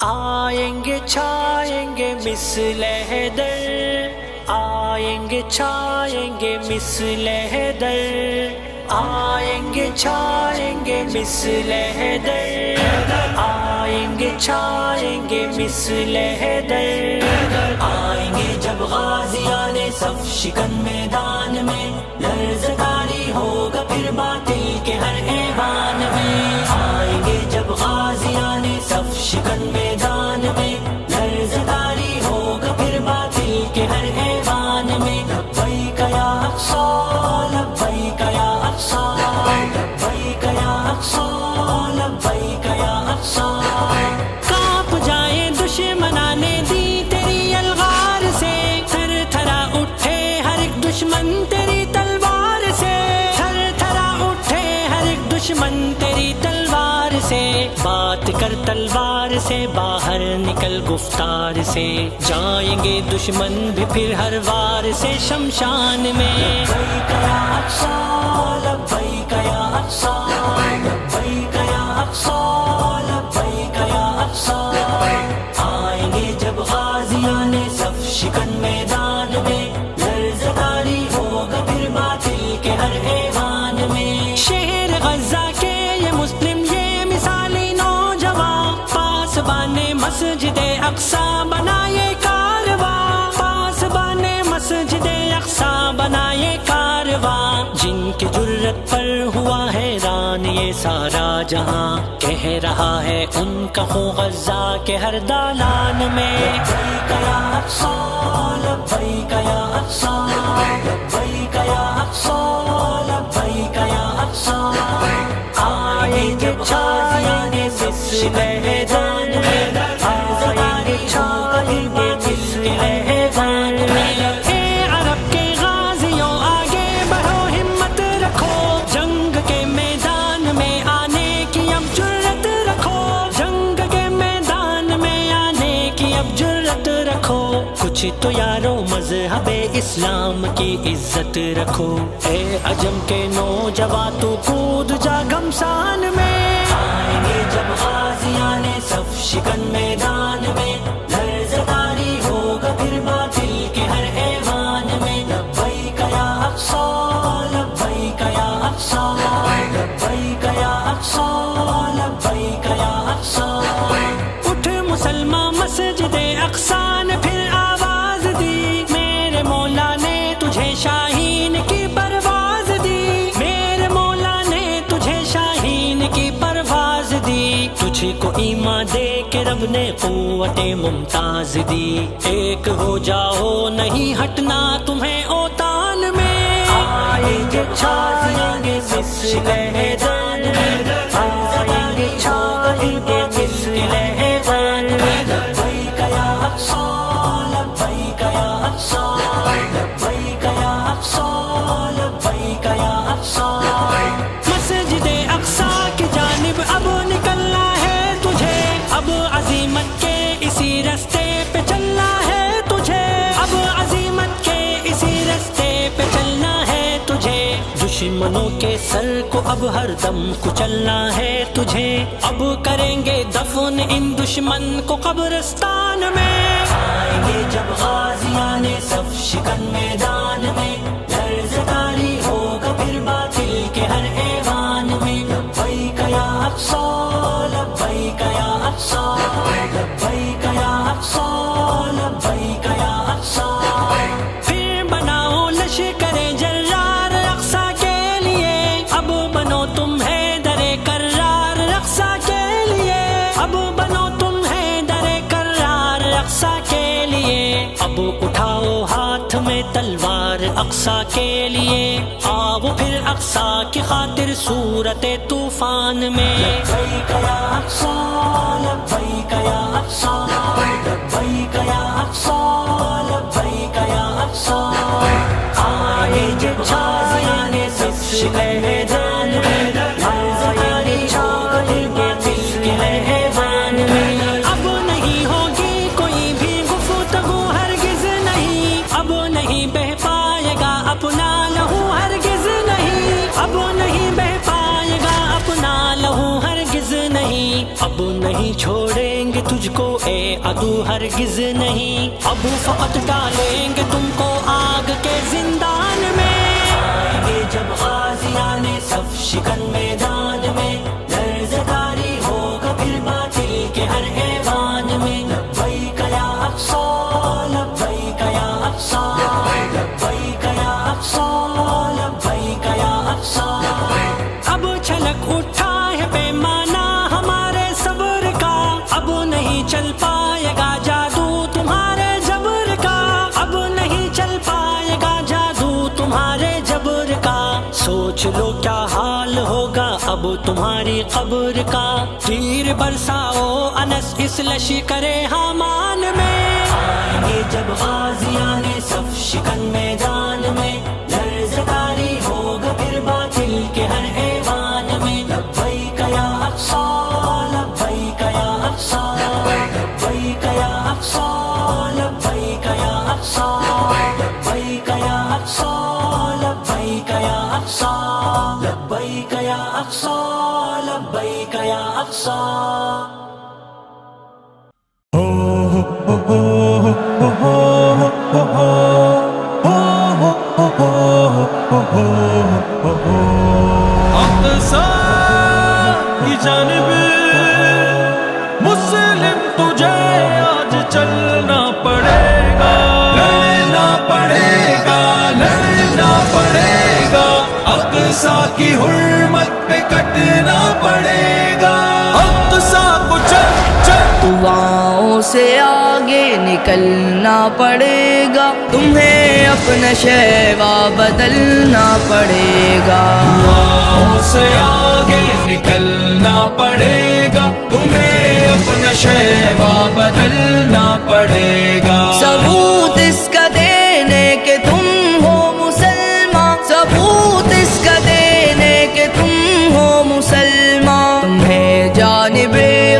آئیں گے چھائیں گے مثل حیدر، آئیں گے چھائیں گے مثل حیدر، آئیں گے چھائیں گے مثل حیدر، آئیں گے چھائیں گے مثل حیدر، آئیں گے جب غازیان صف شکن میدان میں، لرزداری ہوگا پھر باطل کے ہر ایوان میں، آئیں گے جب غازیان صف شکن میدان میں، لرزداری ہوگا پھر باطل کے ہر ایوان میں، لبیک یا اقصی لبیک یا اقصی لبیک یا اقصی لبیک یا اقصی، کانپ جائیں دشمنان دی تیری الغار سے، تھر تھرا اٹھے ہر ایک دشمن تیری تلوار سے، تھر تھرا اٹھے ہر ایک دشمن تیری تلوار سے، بات کر تلوار سے باہر نکل گفتار سے، جائیں گے دشمن بھی پھر ہر وار سے شمشان میں، لبیک یا اقصی لبیک یا اقصی لبیک یا اقصی لبیک یا اقصی، آئیں گے جب غازیان صف شکن میدان میں، لرزداری ہوگا پھر باطل کے ہر ایوان میں، شہر غزہ کے یہ مسلم یہ مثالی نوجوان، پاسبان مسجد اقصی بنائے کارواں، پاسبان مسجد اقصی بنائے کارواں، جن کی جرت پر ہوا حیران یہ سارا جہاں، کہہ رہا ہے ان کا خون غزہ کے ہر دالان میں، لبیک یا اقصی لبیک یا اقصی لبیک یا اقصی لبیک یا اقصی، آئیں گے چھائیں گے مثل حیدر، آئیں گے چھائیں گے مثل حیدر، اے عرب کے غازیوں آگے بڑھو ہمت رکھو، جنگ کے میدان میں آنے کی اب جرت رکھو، جنگ کے میدان میں آنے کی اب جرت رکھو، کچھ تو یارو مذہب اسلام کی عزت رکھو، اے عجم کے نوجوان تو کود جا گھمسان میں، آئیں گے جب غازیان صف شکن میدان میں، لرزداری ہوگا پھر باطل کے ہر ایوان میں، لبیک یا اقصی لبیک یا اقصی لبیک یا اقصی لبیک یا اقصی، اٹھ مسلمان مسجد اقصی نے پھر آواز دی، میرے مولا نے تجھے شاہین کی پرواز دی، میرے مولا نے تجھے شاہین کی پرواز دی، تجھ کو ایمان دے کے رب نے قوت ممتاز دی، ایک ہو جاؤ نہیں ہٹنا تمہیں اوطان میں، آئیں گے چھائیں گے مثل حیدر، آئیں گے چھائیں گے مثل حیدر، لبیک یا اقصی لبیک یا اقصی لبیک یا اقصی لبیک یا اقصی، مسجد اقصی کی جانب اب نکلنا ہے تجھے، اب عزیمت کے اسی رستے پہ چلنا ہے تجھے، اب عزیمت کے اسی رستے پہ چلنا ہے تجھے، دشمنوں کے سر کو اب ہر دم کچلنا ہے تجھے، اب کریں گے دفن ان دشمن کو قبرستان میں، آئیں گے جب غازیان صف شکن میدان میں، لرزداری ہوگا پھر باطل کے ہر ایوان میں، لبیک یا اقصی لبیک یا اقصی لبیک یا اقصی لبیک یا اقصی، پھر بناؤ لشکر جرار اقصی کے لیے، اب بنو تم حیدر کرار اقصی کے لیے، اب بنو تم حیدر کرار اقصی کے لیے، اب اٹھاؤ ہاتھ میں تلوار اقصی کے لیے، آؤ پھر اقصی کی خاطر صورت طوفان میں، لبیک یا اقصی لبیک یا اقصی لبیک یا اقصی لبیک یا اقصی، آئیں جب غازیان صف شکن میدان میں، لرزداری چھائیں گے مثل حیدر، اب نہیں ہوگی کوئی بھی گفتگو ہرگز نہیں، اب نہیں بہہ پائے گا اپنا لہو ہرگز نہیں، اب نہیں بہہ پائے گا اپنا لہو ہرگز نہیں، اب نہیں چھوڑیں گے تجھ کو یہ عدو ہرگز نہیں، اب فقط ڈالیں گے تم کو آگ کے زندان میں۔ آئیں گے جب غازیان صف شکن میدان میں، لرزداری ہوگا پھر باطل کے ہر ایوان میں۔ لبیک یا اقصی لبیک یا اقصی لبیک یا اقصی لبیک یا اقصی۔ اب چھلک اٹھا ہے پیمانہ ہمارے صبر کا، اب نہیں چل پائے گا جادو تمہارے جبر کا، اب نہیں چل پائے گا جادو تمہارے جبر کا۔ سوچ لو کیا حال ہوگا اب تمہاری قبر کا، تیر برساؤ انس اس لشکر حامان میں۔ آئیں گے جب غازیان صف شکن میدان میں، لرزداری ہوگا پھر باطل کے ہر ایوان میں۔ لبیک یا اقصی لبیک یا اقصی لبیک یا اقصی لبیک یا اقصی لبیک یا اقصی لبیک یا اقصی لبیک یا اقصی لبیک یا اقصی۔ اقصی کی جانب مسلم تجھے آج چلنا پڑے گا، لڑنا پڑے گا، لڑنا پڑے گا، اقصی کی حرمت پہ کٹنا پڑے گا۔ اقصی کو چل چل دعاؤں سے آگے نکلنا پڑے گا، تمہیں اپنا شیوا بدلنا پڑے گا۔ دعاؤں سے آگے نکلنا پڑے گا، تمہیں اپنا شیوا بدلنا پڑے گا۔ ثبوت اس کا دینے کہ تم ہو مسلمان، ثبوت اس کا دینے کہ تم ہو مسلمان، تمہیں جانب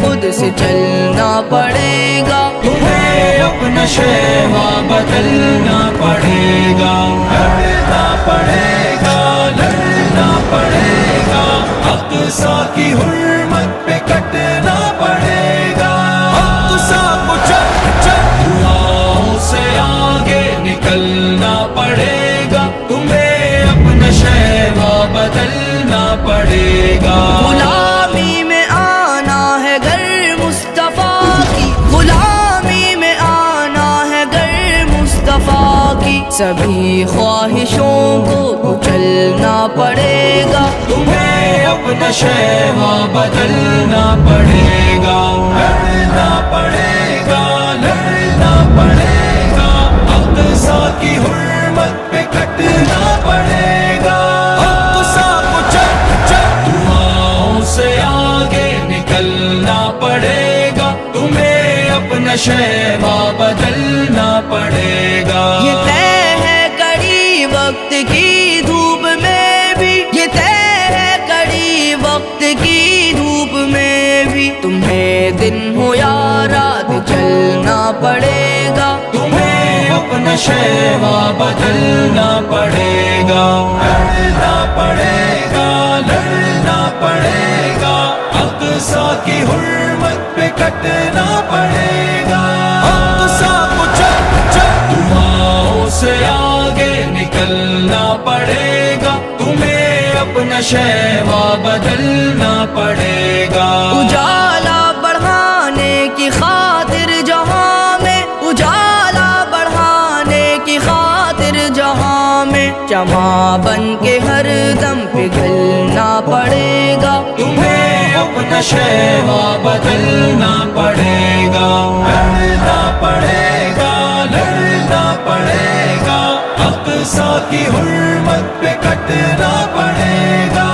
خود سے چلنا پڑے گا، تمہیں اپنا شیوا بدلنا پڑے گا، لڑنا پڑے گا، لڑنا پڑے گا، اقصی کی حرمت پہ کٹنا پڑے گا۔ اقصی کو چل چل دعاؤں سے آگے نکلنا پڑے گا، تمہیں اپنا شیوا بدلنا پڑے گا۔ غلامی میں آنا ہے گر مصطفیٰ کی، غلامی میں آنا ہے گر مصطفیٰ کی، سبھی خواہشوں کو کچلنا پڑے گا، تمہیں اپنا شیوا بدلنا پڑے گا، لڑنا پڑے گا، لڑنا پڑے گا، اقصی کی حرمت پہ کٹنا پڑے گا۔ اقصی کو چل چل دعاؤں سے آگے نکلنا پڑے گا، تمہیں اپنا شیوا بدلنا پڑے گا۔ یہ طے ہے کڑی وقت کی دھوپ میں بھی، یہ طے ہے کڑی وقت کی دھوپ میں بھی، تمہیں دن ہو یا رات چلنا پڑے گا، تمہیں اپنا شیوا بدلنا پڑے گا، لڑنا پڑے گا، لڑنا پڑے گا، اقصی کی حرمت پہ کٹنا پڑے گا۔ اقصی کو چل چل دعاؤں سے آگے نکلنا پڑے گا، تمہیں اپنا شیوا بدلنا پڑے گا۔ اجالا بڑھانے کی خاطر جہاں میں، اجالا بڑھانے کی خاطر جہاں میں، چماں بن کے ہر دم پگھلنا پڑے گا، تمہیں اپنا شیوا بدلنا پڑے گا، لڑنا پڑے گا، لڑنا پڑے گا، اقصی کی حرمت پہ کٹنا پڑے گا۔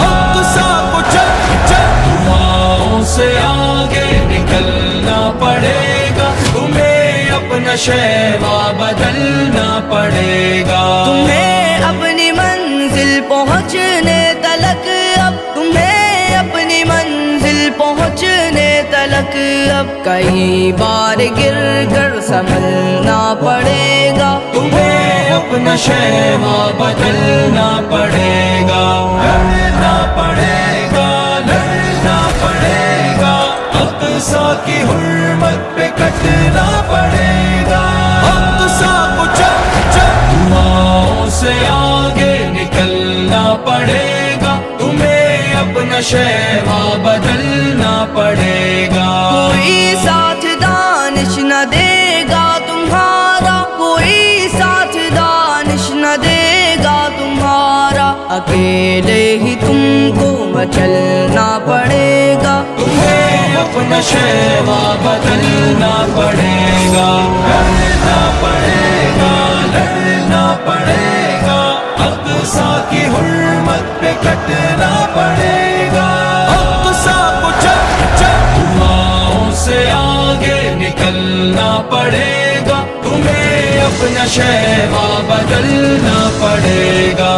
اقصی کو چل چل دعاؤں سے آگے نکلنا پڑے گا، تمہیں اپنا شیوا بدلنا پڑے گا۔ تمہیں اپنی منزل پہنچنے تلک اب، تمہیں اپنی منزل پہنچنے تلک اب کئی بار گر کر سنبھلنا پڑے گا، تمہیں اپنا شیوا بدلنا پڑے گا، لڑنا پڑے گا، لڑنا پڑے گا، اقصی کی حرمت پہ کٹنا پڑے گا، اقصی کو چپ چپ دعاؤں سے آگے نکلنا پڑے گا، تمہیں اپنا شیوا بدلنا پڑے گا۔ کوئی ساتھ دانش نہ دے گا تمہارا، کوئی ساتھ دانش نہ دے گا تمہارا، اکیلے ہی تم کو مچلنا پڑے گا، تمہیں اپنا شیوا بدلنا پڑے گا، لڑنا پڑے گا، لڑنا پڑے گا، اقصی کی حرمت پہ کٹنا پڑے گا، اقصی کو چپ چپ دعاؤں سے آگے نکلنا پڑے گا، تمہیں اپنا شیوا بدلنا پڑے گا۔